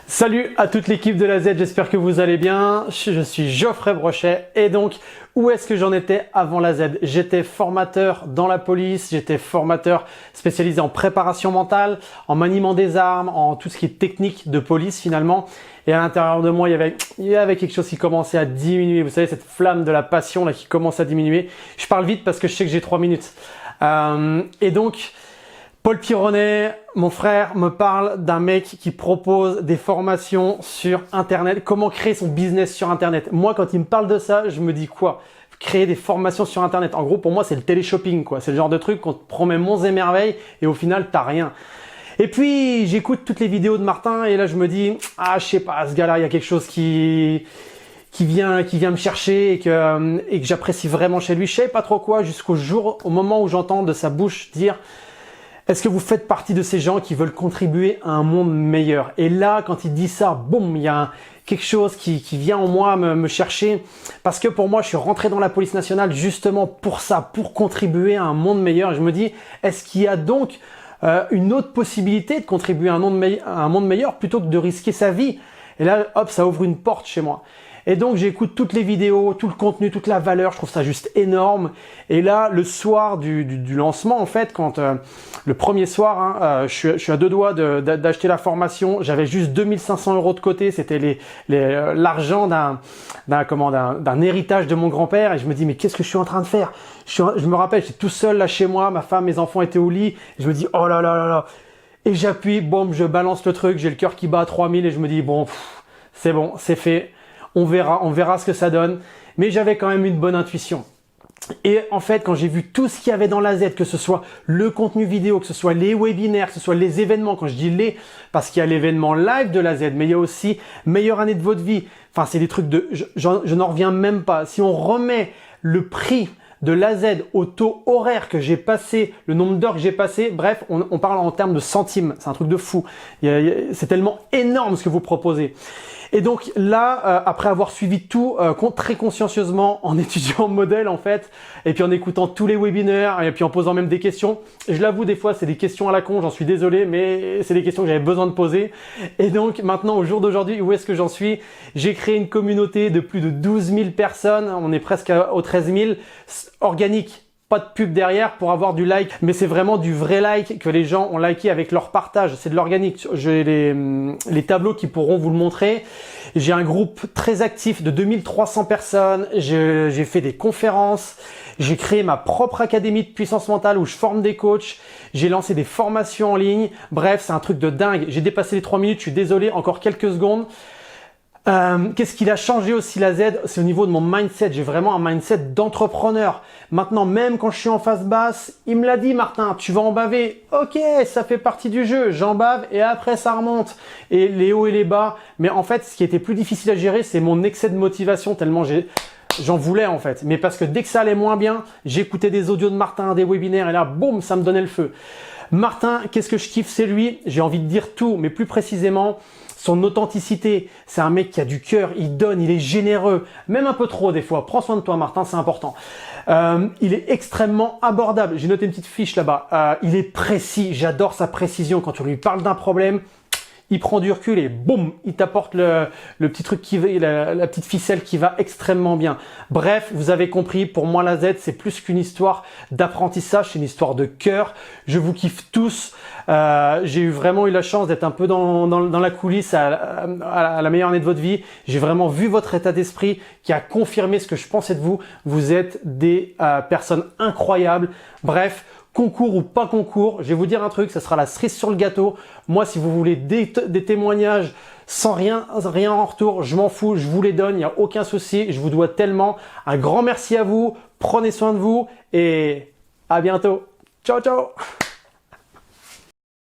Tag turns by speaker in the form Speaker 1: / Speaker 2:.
Speaker 1: Salut à toute l'équipe de la Z, j'espère que vous allez bien. Je suis Geoffrey Brochet et donc où est-ce que j'en étais avant la Z? J'étais formateur dans la police, j'étais formateur spécialisé en préparation mentale, en maniement des armes, en tout ce qui est technique de police finalement. Et à l'intérieur de moi, il y avait quelque chose qui commençait à diminuer. Vous savez, cette flamme de la passion là qui commence à diminuer. Je parle vite parce que je sais que j'ai 3 minutes. Et donc, Paul Pironnet, mon frère, me parle d'un mec qui propose des formations sur Internet. Comment créer son business sur Internet. Moi, quand il me parle de ça, je me dis quoi? Créer des formations sur Internet. En gros, pour moi, c'est le téléshopping, quoi. C'est le genre de truc qu'on te promet monts et merveilles et au final, t'as rien. Et puis, j'écoute toutes les vidéos de Martin et là, je me dis, ah, je sais pas, ce gars-là, il y a quelque chose qui vient me chercher et que j'apprécie vraiment chez lui. Je sais pas trop quoi au moment où j'entends de sa bouche dire, est-ce que vous faites partie de ces gens qui veulent contribuer à un monde meilleur? Et là, quand il dit ça, boum, il y a quelque chose qui vient en moi me chercher. Parce que pour moi, je suis rentré dans la police nationale justement pour ça, pour contribuer à un monde meilleur. Et je me dis, est-ce qu'il y a donc une autre possibilité de contribuer à un monde meilleur plutôt que de risquer sa vie? Et là, hop, ça ouvre une porte chez moi. Et donc, j'écoute toutes les vidéos, tout le contenu, toute la valeur. Je trouve ça juste énorme. Et là, le soir du lancement, en fait, quand le premier soir, je suis à deux doigts d'acheter la formation. J'avais juste 2500 € de côté. C'était l'argent d'un héritage de mon grand-père. Et je me dis, mais qu'est-ce que je suis en train de faire? Je me rappelle, j'étais tout seul là chez moi. Ma femme, mes enfants étaient au lit. Et je me dis, oh là là là là. Et j'appuie, boum, je balance le truc. J'ai le cœur qui bat à 3000 et je me dis, bon, c'est bon, c'est fait. On verra ce que ça donne. Mais j'avais quand même une bonne intuition. Et en fait, quand j'ai vu tout ce qu'il y avait dans la Z, que ce soit le contenu vidéo, que ce soit les webinaires, que ce soit les événements, quand je dis les, parce qu'il y a l'événement live de la Z, mais il y a aussi meilleure année de votre vie. Enfin, c'est des trucs je n'en reviens même pas. Si on remet le prix de l'AZ au taux horaire que j'ai passé, le nombre d'heures que j'ai passé, bref, on parle en termes de centimes. C'est un truc de fou. C'est tellement énorme ce que vous proposez. Et donc là, après avoir suivi tout très consciencieusement, en étudiant modèle en fait, et puis en écoutant tous les webinaires, et puis en posant même des questions, je l'avoue des fois c'est des questions à la con, j'en suis désolé, mais c'est des questions que j'avais besoin de poser. Et donc maintenant au jour d'aujourd'hui, où est-ce que j'en suis? J'ai créé une communauté de plus de 12 000 personnes, on est presque aux 13 000, organique. Pas de pub derrière pour avoir du like, mais c'est vraiment du vrai like que les gens ont liké avec leur partage. C'est de l'organique. J'ai les tableaux qui pourront vous le montrer. J'ai un groupe très actif de 2300 personnes. J'ai fait des conférences. J'ai créé ma propre académie de puissance mentale où je forme des coachs. J'ai lancé des formations en ligne. Bref, c'est un truc de dingue. J'ai dépassé les 3 minutes. Je suis désolé. Encore quelques secondes. Qu'est-ce qu'il a changé aussi la Z? C'est au niveau de mon mindset. J'ai vraiment un mindset d'entrepreneur. Maintenant, même quand je suis en phase basse, il me l'a dit, Martin, tu vas en baver. Ok, ça fait partie du jeu. J'en bave et après ça remonte. Et les hauts et les bas. Mais en fait, ce qui était plus difficile à gérer, c'est mon excès de motivation tellement j'en voulais en fait. Mais parce que dès que ça allait moins bien, j'écoutais des audios de Martin, des webinaires et là, boum, ça me donnait le feu. Martin, qu'est-ce que je kiffe? C'est lui. J'ai envie de dire tout, mais plus précisément, son authenticité. C'est un mec qui a du cœur, il donne, il est généreux, même un peu trop des fois. Prends soin de toi, Martin, c'est important. Il est extrêmement abordable. J'ai noté une petite fiche là-bas. Il est précis, j'adore sa précision. Quand tu lui parles d'un problème, il prend du recul et boum, il t'apporte le petit truc la petite ficelle qui va extrêmement bien. Bref, vous avez compris, pour moi la Z, c'est plus qu'une histoire d'apprentissage, c'est une histoire de cœur. Je vous kiffe tous. J'ai vraiment eu la chance d'être un peu dans la coulisse à la meilleure année de votre vie. J'ai vraiment vu votre état d'esprit qui a confirmé ce que je pensais de vous. Vous êtes des personnes incroyables. Bref, concours ou pas concours, je vais vous dire un truc, ça sera la cerise sur le gâteau. Moi, si vous voulez des témoignages sans rien en retour, je m'en fous, je vous les donne, il n'y a aucun souci. Je vous dois tellement. Un grand merci à vous, prenez soin de vous et à bientôt. Ciao, ciao!